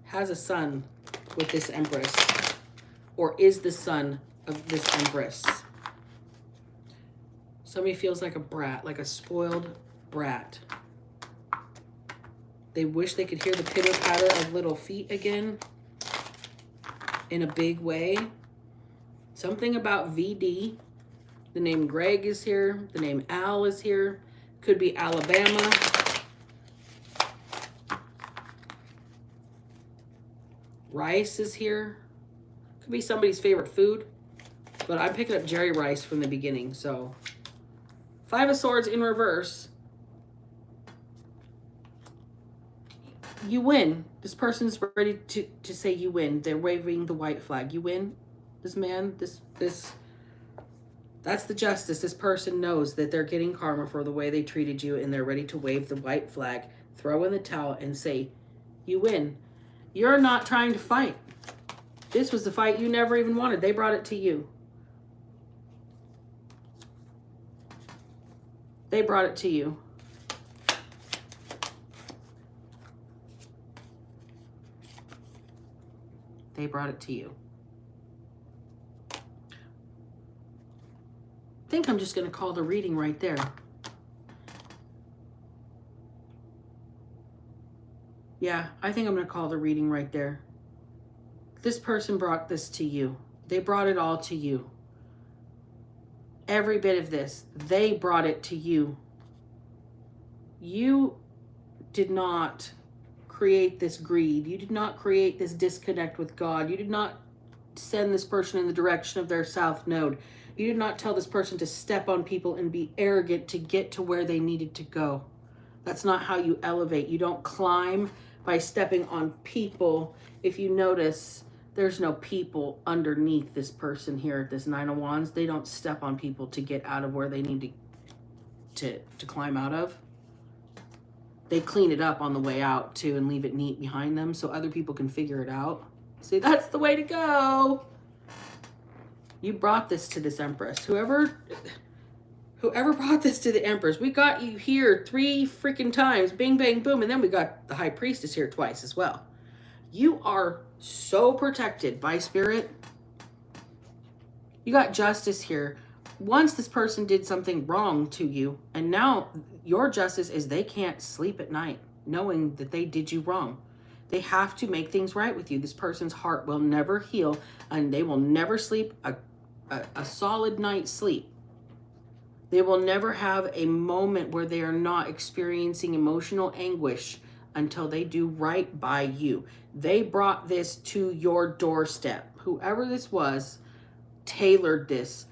has a son with this Empress. Or is the son of this Empress. Somebody feels like a brat, like a spoiled brat. They wish they could hear the pitter-patter of little feet again in a big way. Something about VD. The name Greg is here. The name Al is here. Could be Alabama. Rice is here. Could be somebody's favorite food. But I'm picking up Jerry Rice from the beginning, so. 5 of Swords in reverse. You win. This person's ready to say you win. They're waving the white flag. You win. This man, that's the justice. This person knows that they're getting karma for the way they treated you, and they're ready to wave the white flag, throw in the towel, and say, you win. You're not trying to fight. This was the fight you never even wanted. They brought it to you. They brought it to you. They brought it to you. I think I'm just going to call the reading right there. Yeah, I think I'm going to call the reading right there. This person brought this to you. They brought it all to you. Every bit of this, they brought it to you. You did not create this greed. You did not create this disconnect with God. You did not send this person in the direction of their south node. You did not tell this person to step on people and be arrogant to get to where they needed to go. That's not how you elevate. You don't climb by stepping on people. If you notice, there's no people underneath this person here, this 9 of Wands. They don't step on people to get out of where they need to climb out of. They clean it up on the way out too and leave it neat behind them so other people can figure it out. See, that's the way to go. You brought this to this Empress. Whoever brought this to the Empress, we got you here 3 freaking times. Bing, bang, boom. And then we got the High Priestess here twice as well. You are so protected by Spirit. You got justice here. Once this person did something wrong to you, and now your justice is they can't sleep at night knowing that they did you wrong. They have to make things right with you. This person's heart will never heal, and they will never sleep a solid night's sleep They will never have a moment where they are not experiencing emotional anguish until they do right by you. They brought this to your doorstep. Whoever this was tailored this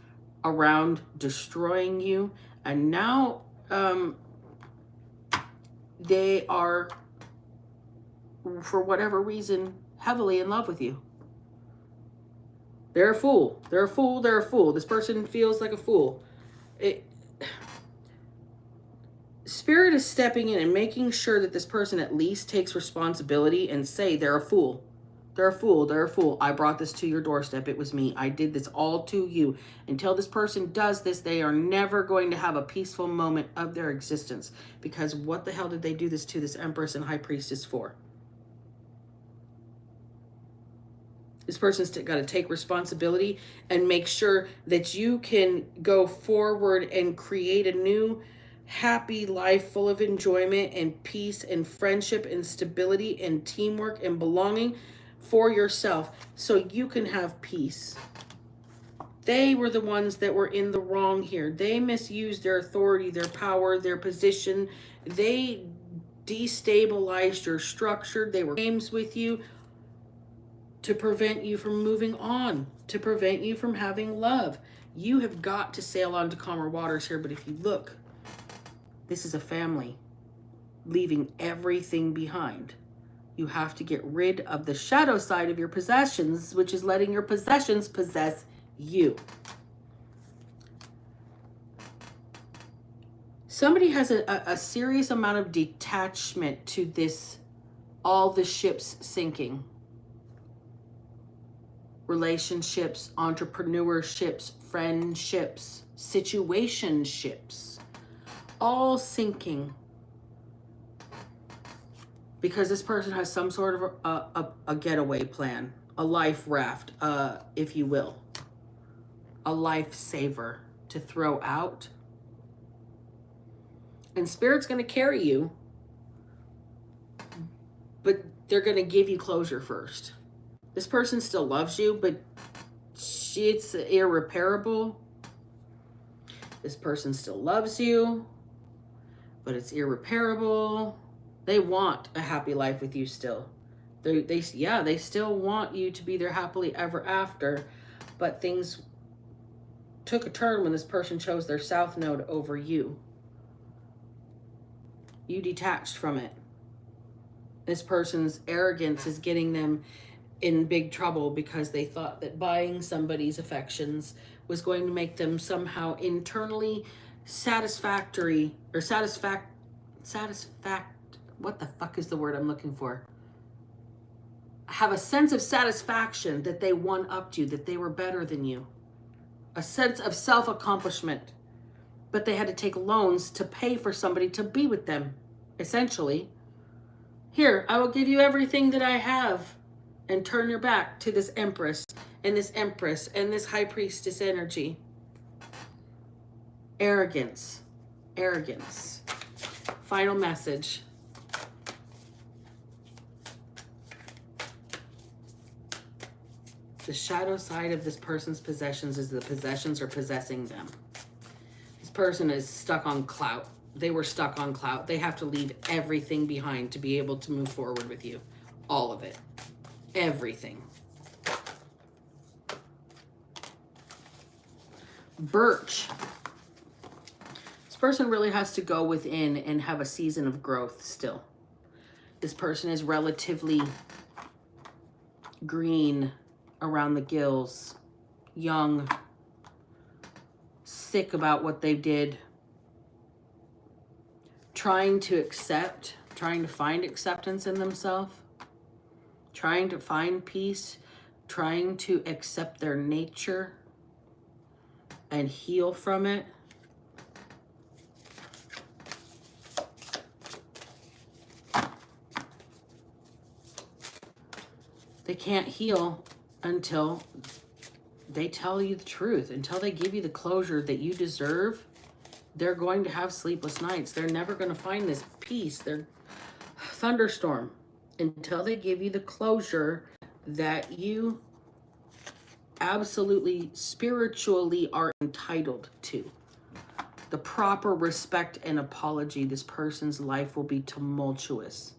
around destroying you, and now they are, for whatever reason, heavily in love with you. They're a fool. They're a fool. They're a fool. This person feels like a fool. Spirit is stepping in and making sure that this person at least takes responsibility and say they're a fool. They're a fool. They're a fool. I brought this to your doorstep. It was me. I did this all to you. Until this person does this, they are never going to have a peaceful moment of their existence. Because what the hell did they do this to this Empress and High Priestess for? This person's got to take responsibility and make sure that you can go forward and create a new happy life full of enjoyment and peace and friendship and stability and teamwork and belonging for yourself so you can have peace. They were the ones that were in the wrong here. They misused their authority, their power, their position. They destabilized your structure. They were games with you to prevent you from moving on, to prevent you from having love. You have got to sail on to calmer waters here, but if you look, this is a family leaving everything behind. You have to get rid of the shadow side of your possessions, which is letting your possessions possess you. Somebody has a serious amount of detachment to this, all the ships sinking. Relationships, entrepreneurships, friendships, situationships, all sinking. Because this person has some sort of a getaway plan, a life raft, if you will, a lifesaver to throw out. And Spirit's going to carry you, but they're going to give you closure first. This person still loves you, but it's irreparable. This person still loves you, but it's irreparable. They want a happy life with you still. They still want you to be their happily ever after, but things took a turn when this person chose their South Node over you. You detached from it. This person's arrogance is getting them in big trouble because they thought that buying somebody's affections was going to make them somehow internally satisfactory or what the fuck is the word I'm looking for? Have a sense of satisfaction that they won up to you, that they were better than you. A sense of self-accomplishment. But they had to take loans to pay for somebody to be with them, essentially. Here, I will give you everything that I have. And turn your back to this Empress and this Empress and this High Priestess energy. Arrogance. Arrogance. Final message. The shadow side of this person's possessions is the possessions are possessing them. This person is stuck on clout. They were stuck on clout. They have to leave everything behind to be able to move forward with you. All of it. Everything. Birch. This person really has to go within and have a season of growth still. This person is relatively green around the gills, young, sick about what they did, trying to accept, trying to find acceptance in themselves. Trying to find peace, trying to accept their nature and heal from it. They can't heal until they tell you the truth, until they give you the closure that you deserve. They're going to have sleepless nights. They're never going to find this peace. They're thunderstorm. Until they give you the closure that you absolutely spiritually are entitled to. the proper respect and apology, this person's life will be tumultuous.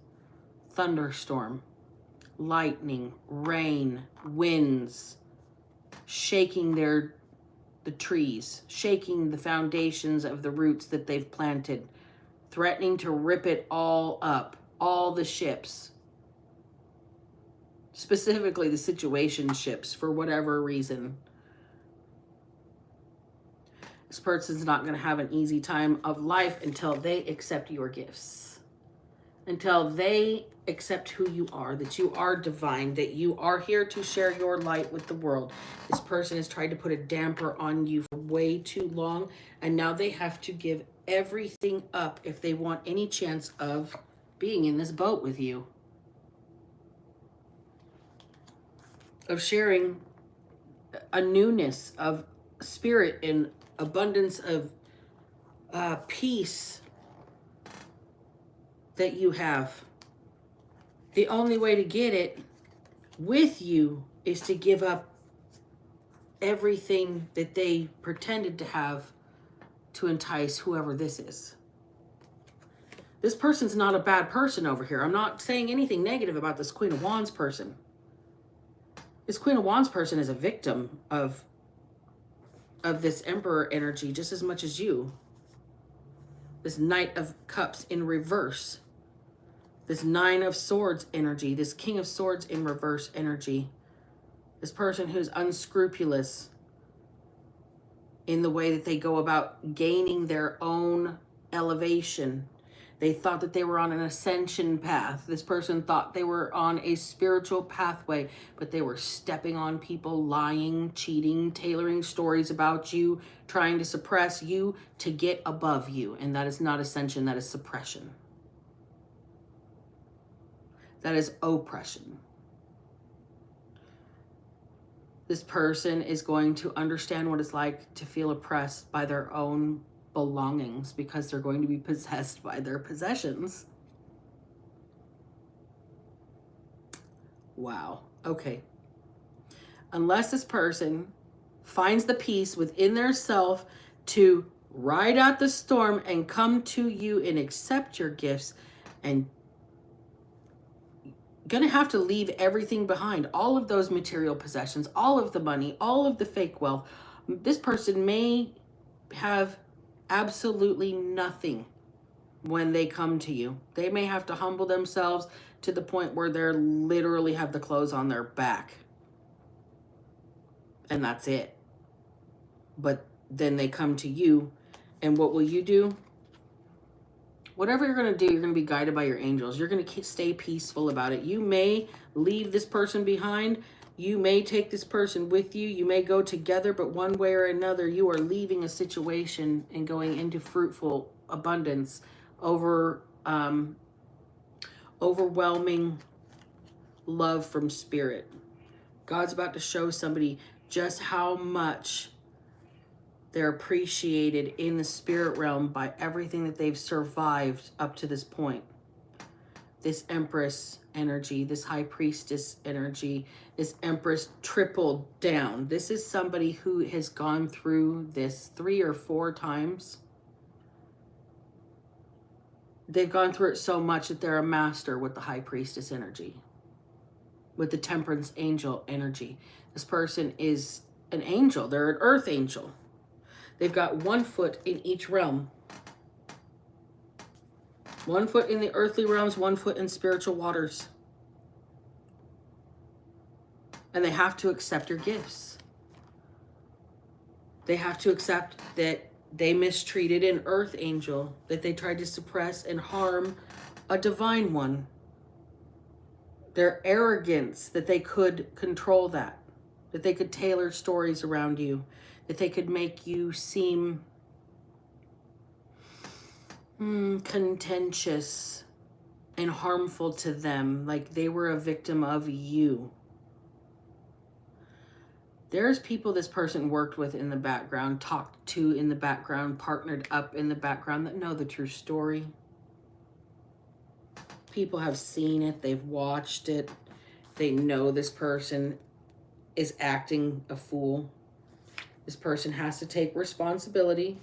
Thunderstorm, lightning, rain, winds, shaking the trees, shaking the foundations of the roots that they've planted, threatening to rip it all up, all the ships, specifically the situationships, for whatever reason. This person's not going to have an easy time of life until they accept your gifts, until they accept who you are, that you are divine, that you are here to share your light with the world. This person has tried to put a damper on you for way too long, and now they have to give everything up if they want any chance of being in this boat with you, of sharing a newness of spirit and abundance of peace that you have. The only way to get it with you is to give up everything that they pretended to have to entice whoever this is. This person's not a bad person over here. I'm not saying anything negative about this Queen of Wands person. This Queen of Wands person is a victim of this Emperor energy just as much as you. This Knight of Cups in reverse. This Nine of Swords energy. This King of Swords in reverse energy. This person who's unscrupulous in the way that they go about gaining their own elevation. They thought that they were on an ascension path. This person thought they were on a spiritual pathway, but they were stepping on people, lying, cheating, tailoring stories about you, trying to suppress you to get above you. And that is not ascension, that is suppression. That is oppression. This person is going to understand what it's like to feel oppressed by their own belongings, because they're going to be possessed by their possessions. Wow. Okay. Unless this person finds the peace within their self to ride out the storm and come to you and accept your gifts, and gonna have to leave everything behind, all of those material possessions, all of the money, all of the fake wealth. This person may have absolutely nothing when they come to you. They may have to humble themselves to the point where they're literally have the clothes on their back. And that's it. But then they come to you, and what will you do? Whatever you're going to do, you're going to be guided by your angels. You're going to stay peaceful about it. You may leave this person behind. You may take this person with you. You may go together, but one way or another, you are leaving a situation and going into fruitful abundance, overwhelming love from spirit. God's about to show somebody just how much they're appreciated in the spirit realm by everything that they've survived up to this point. This Empress energy, this High Priestess energy, this Empress tripled down. This is somebody who has gone through this 3 or 4 times. They've gone through it so much that they're a master with the High Priestess energy, with the Temperance Angel energy. This person is an angel. They're an earth angel. They've got 1 foot in each realm. 1 foot in the earthly realms, 1 foot in spiritual waters. And they have to accept your gifts. They have to accept that they mistreated an earth angel, that they tried to suppress and harm a divine one. Their arrogance, that they could control that they could tailor stories around you, that they could make you seem contentious and harmful to them, like they were a victim of you. There's people this person worked with in the background, talked to in the background, partnered up in the background, that know the true story. People have seen it, they've watched it, they know this person is acting a fool. This person has to take responsibility.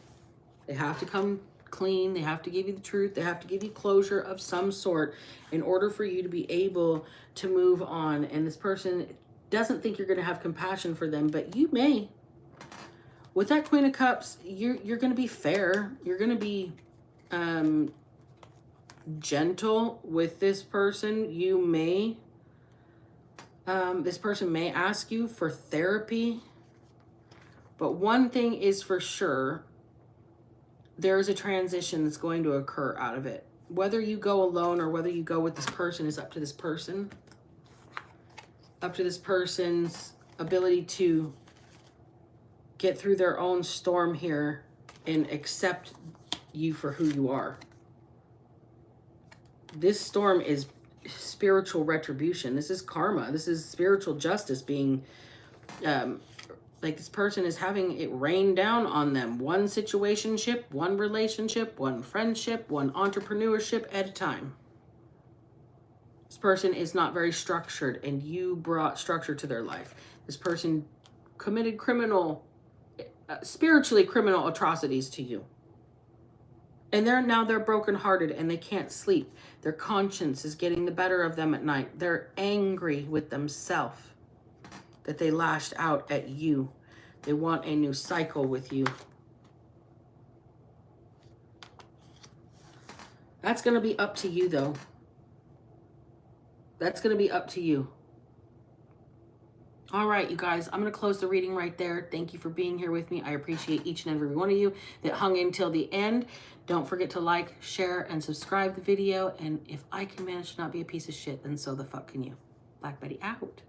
They have to come clean. They have to give you the truth. They have to give you closure of some sort in order for you to be able to move on. And this person doesn't think you're going to have compassion for them, but you may. With that Queen of Cups, you're going to be fair. You're going to be gentle with this person. You may, this person may ask you for therapy. But one thing is for sure, there is a transition that's going to occur out of it. Whether you go alone or whether you go with this person is up to this person. Up to this person's ability to get through their own storm here and accept you for who you are. This storm is spiritual retribution. This is karma. This is spiritual justice being, like this person is having it rain down on them. One situationship, one relationship, one friendship, one entrepreneurship at a time. This person is not very structured, and you brought structure to their life. This person committed spiritually criminal atrocities to you. And they're brokenhearted and they can't sleep. Their conscience is getting the better of them at night. They're angry with themselves that they lashed out at you. They want a new cycle with you. That's going to be up to you, though. That's going to be up to you. All right, you guys, I'm going to close the reading right there. Thank you for being here with me. I appreciate each and every one of you that hung in till the end. Don't forget to like, share, and subscribe the video. And if I can manage to not be a piece of shit, then so the fuck can you. Black Betty out.